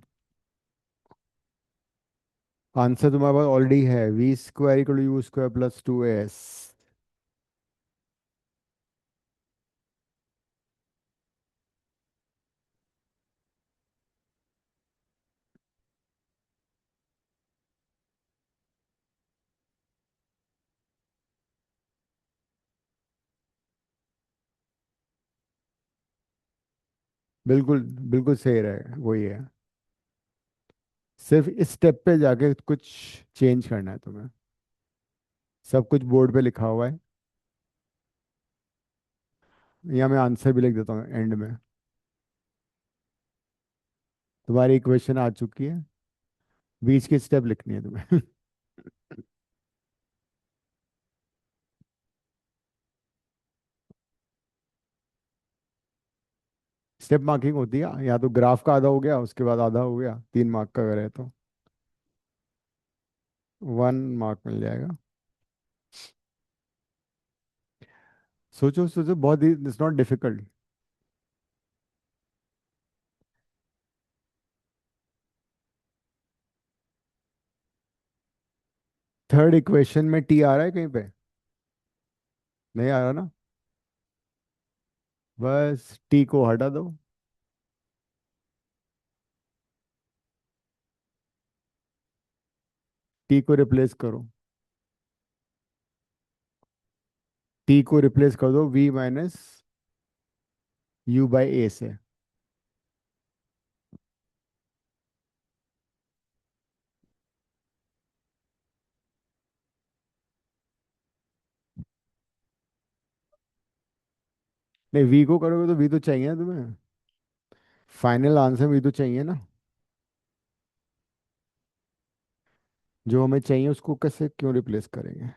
Answer तुम्हारे पास ऑलरेडी है, V square equal U square plus two S. बिल्कुल बिल्कुल सही रहेगा, वही है। सिर्फ इस स्टेप पे जाके कुछ चेंज करना है तुम्हें। सब कुछ बोर्ड पे लिखा हुआ है, या मैं आंसर भी लिख देता हूँ एंड में। तुम्हारी इक्वेशन आ चुकी है, बीच की स्टेप लिखनी है तुम्हें। स्टेप मार्किंग होती है, या तो ग्राफ का आधा हो गया, उसके बाद आधा हो गया, 3 मार्क का अगर है तो 1 मार्क मिल जाएगा। सोचो सोचो, बहुत ही, it's not difficult. Third equation में टी आ रहा है कहीं पे? नहीं आ रहा ना? बस टी को हटा दो। टी को रिप्लेस करो। टी को रिप्लेस कर दो वी माइनस यू बाई ए से। नहीं, वी को करोगे तो वी तो चाहिए ना तुम्हें, फाइनल आंसर वी तो चाहिए ना। जो हमें चाहिए उसको कैसे क्यों रिप्लेस करेंगे?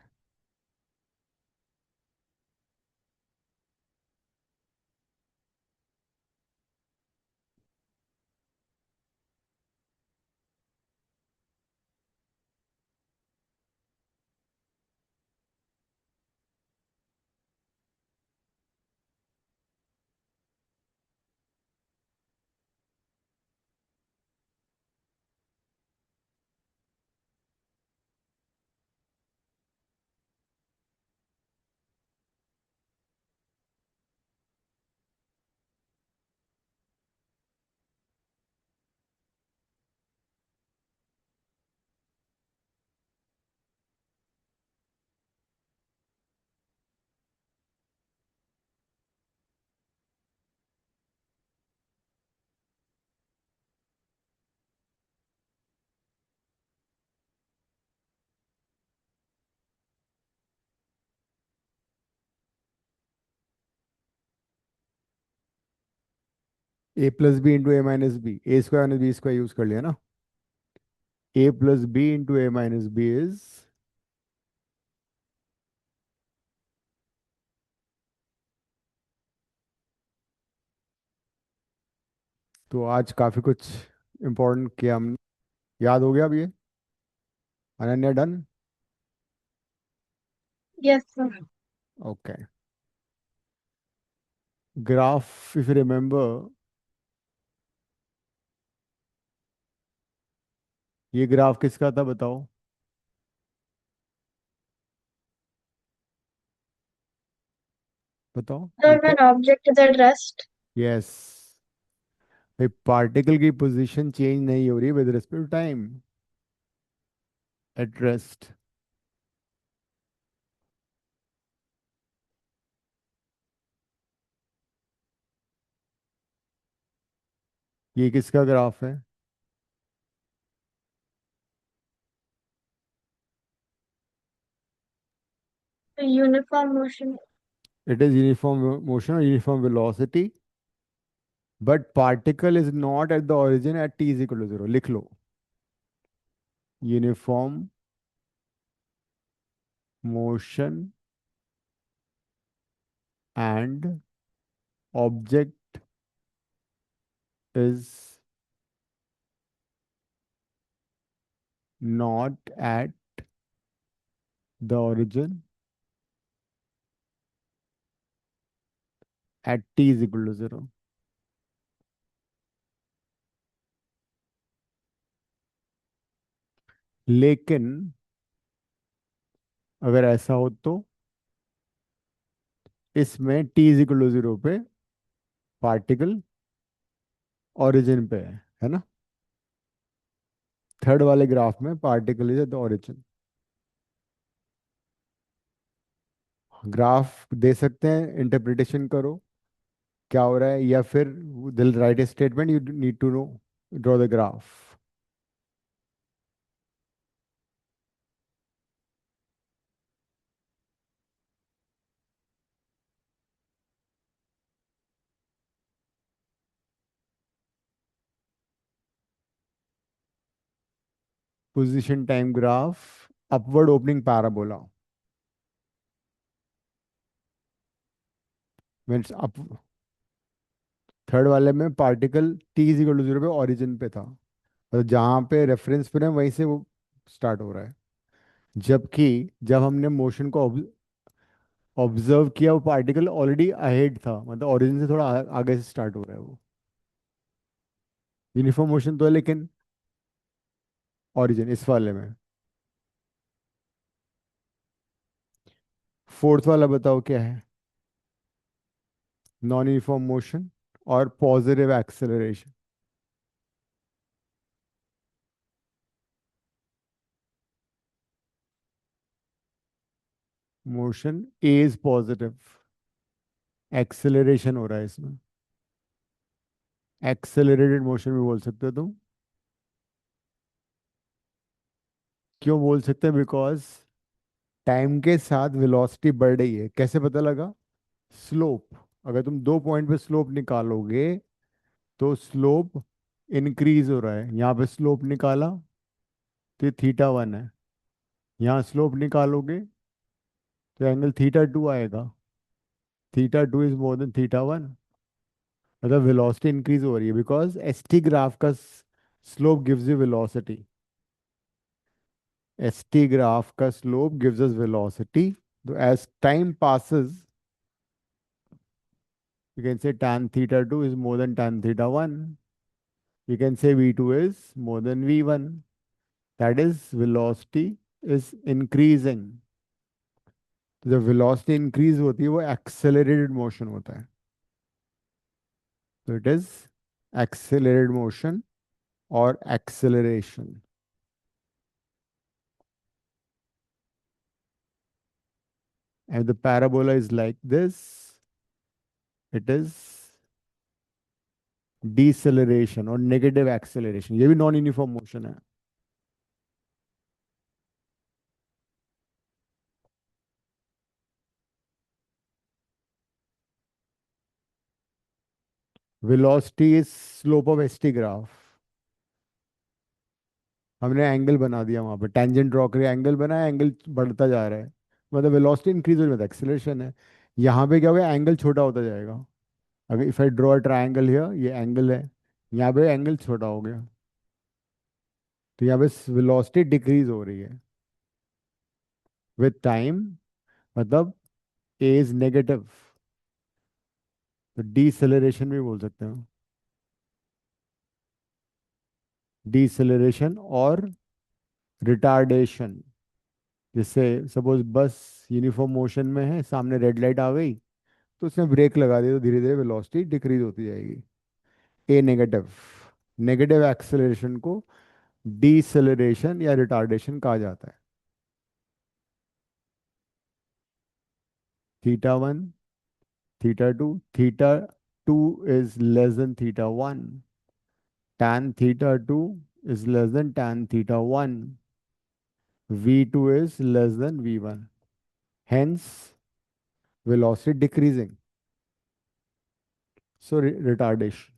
A plus B into A minus B, A square minus B square use कर लिया ना। A plus B into A minus B is, तो आज काफी कुछ इम्पोर्टेंट किया हम। याद हो गया अब ये? Ananya done? Yes sir. Okay. Graph, if you remember, ये ग्राफ किसका था बताओ? बताओ सर ये। When object is at rest. Yes, भाई पार्टिकल की पोजीशन चेंज नहीं हो रही with respect to time, at rest. ये किसका ग्राफ है? Uniform motion. It is uniform motion और uniform velocity, but particle is not at the origin at T is equal to zero. लिख लो, uniform motion and object is not at the origin at T is equal to zero. लेकिन अगर ऐसा हो तो इसमें T is equal to zero पे particle origin पे है ना? थर्ड वाले ग्राफ में particle is at the origin. Graph दे सकते हैं, इंटरप्रिटेशन करो क्या हो रहा है, या फिर दिल right statement, you need to know, draw the graph. Position time graph, upward opening parabola. Means up, third वाले में particle T is equal to zero पे ओरिजिन पे था, मतलब जहाँ पे रेफरेंस पे है वहीं से वो स्टार्ट हो रहा है। जबकि जब हमने मोशन को ऑब्जर्व किया, वो पार्टिकल ऑलरेडी अहेड था, मतलब ओरिजिन से थोड़ा आगे से स्टार्ट हो रहा है वो। यूनिफॉर्म मोशन तो है लेकिन ओरिजिन इस वाले में। फोर्थ वाला बताओ क्या है। नॉन यूनिफॉर्म मोशन और positive acceleration. Motion A is positive, acceleration हो रहा है इसमें। एक्सेलरेटेड मोशन भी बोल सकते हो तुम। क्यों बोल सकते हैं? बिकॉज टाइम के साथ वेलोसिटी बढ़ रही है। कैसे पता लगा? स्लोप, अगर तुम दो पॉइंट पे स्लोप निकालोगे तो स्लोप इंक्रीज हो रहा है। यहाँ पे स्लोप निकाला तो ये थीटा वन है, यहाँ स्लोप निकालोगे तो एंगल थीटा टू आएगा। Theta two is more than theta one, मतलब वेलोसिटी इंक्रीज हो रही है, बिकॉज एस टी ग्राफ का slope gives you velocity. S T graph का स्लोप गिव्स अस वेलोसिटी। तो as time passes, you can say tan theta 2 is more than tan theta 1. You can say v2 is more than v1. That is, velocity is increasing. तो जब velocity increase होती है वो accelerated motion होता है। तो it is accelerated motion or acceleration. And the parabola is like this. It is deceleration और negative acceleration, ये भी नॉन यूनिफॉर्म मोशन है। velocity is slope of st graph। हमने एंगल बना दिया वहां पे, टेंजेंट ड्रॉ करके एंगल बनाया, एंगल बढ़ता जा रहा है, मतलब वेलोसिटी इंक्रीज हो रही है, एक्सेलरेशन है। यहाँ पे क्या होगा? एंगल छोटा होता जाएगा। अगर if I draw a triangle here, ये एंगल है, यहाँ पे एंगल छोटा हो गया, तो यहाँ पे वेलोसिटी डिक्रीज हो रही है विद टाइम, मतलब ए इज नेगेटिव। तो डीसेलरेशन भी बोल सकते हो, डीसेलरेशन और रिटार्डेशन। जैसे सपोज बस यूनिफॉर्म मोशन में है, सामने रेड लाइट आ गई तो उसने ब्रेक लगा दी, तो धीरे धीरे वेलोसिटी डिक्रीज होती जाएगी। ए नेगेटिव, नेगेटिव एक्सेलरेशन को डीसेलरेशन या रिटार्डेशन कहा जाता है। Theta one, theta two, theta two is less than theta one, tan theta 2 is less than tan theta 1, v2 is less than v1, hence velocity decreasing, so retardation।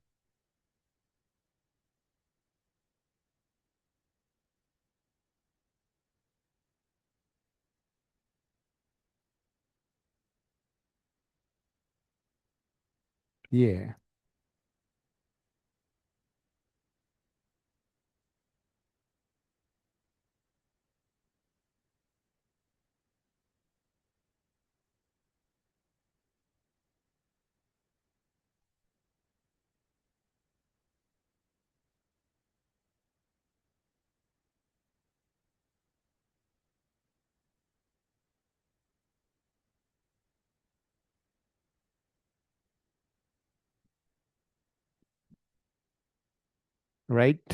ये है। Right,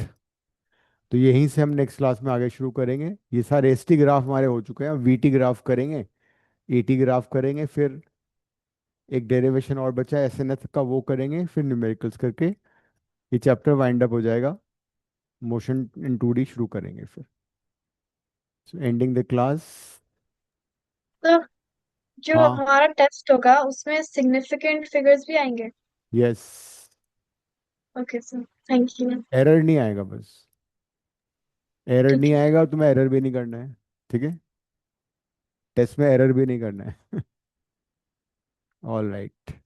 तो यहीं से हम नेक्स्ट क्लास में आगे शुरू करेंगे। ये सारे एस टी ग्राफ हमारे हो चुके हैं, वी टी ग्राफ करेंगे, ए टी ग्राफ करेंगे, फिर एक डेरिवेशन और बचा है एस एन एफ का, वो करेंगे, फिर न्यूमेरिकल्स करके ये चैप्टर वाइंड अप हो जाएगा। मोशन इन टू डी शुरू करेंगे फिर। सो एंडिंग द क्लास। तो जो हाँ। हमारा टेस्ट होगा उसमें सिग्निफिकेंट फिगर्स भी आएंगे? Yes. Okay sir, thank you. Error नहीं आएगा बस। एरर ठीक नहीं है। आएगा और तुम्हें एरर भी नहीं करना है। ठीक है, टेस्ट में एरर भी नहीं करना है। All right.